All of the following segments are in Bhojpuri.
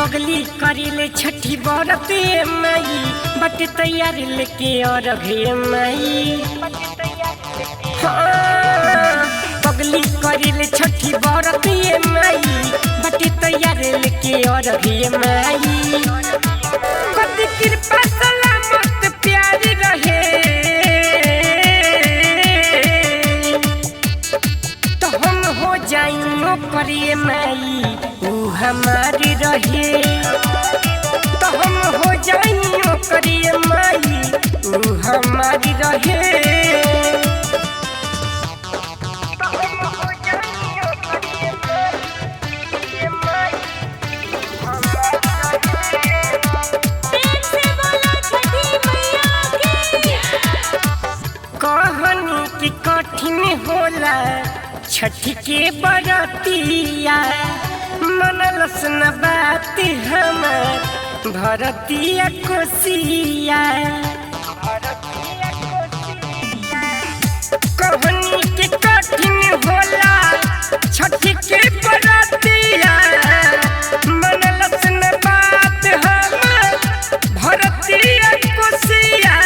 पगली करिले छठी बरत माई बट तैयार लेके और घे माई। हाँ, पगली करिले छठी बरत माई बट तैयार लेके और घे माई। कति कृपा सलामत प्यार रहे तो हम हो जाइयो करिए माई ऊ हमारी रहे। तो हम हो जाइयो करिए माई ऊ हमारी रहे। कहनी की कठिन होला छठ के बरतिया मनलस न बात हमर भरतिया कोसिया। कहनी की कठिन होला छठ के बरतिया मनलस न बात हमर भरतिया कोसिया।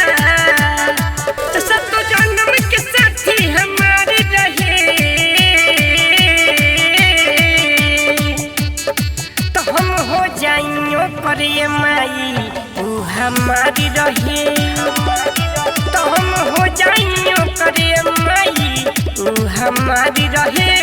करिए माई ऊ हमारी रहे। तो हम हो जाइयो करिए माई ऊ हमारी रहे।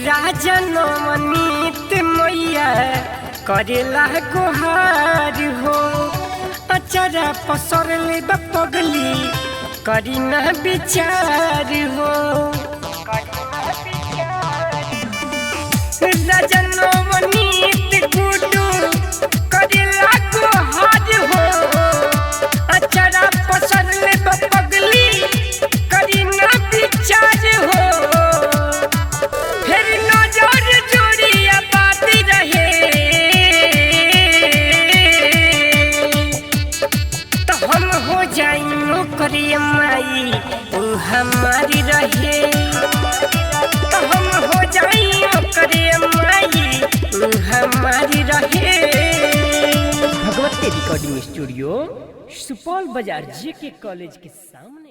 राजा नवनीत मैया करेला गुहार हो अचरा पसरले पगली करी न विचार हो। राजा नवनीत गुडू करेला गुहार हो अचरा पसरले पगली करी न विचार हो। फिर नजर जोड़िया बात रहे जाइयो करिए माई ऊ हमारी रहे। तो हम हो जाइयो करिए माई ऊ हमारी रहे। भगवती रिकॉर्डिंग स्टूडियो सुपौल बाजार JK कॉलेज के सामने।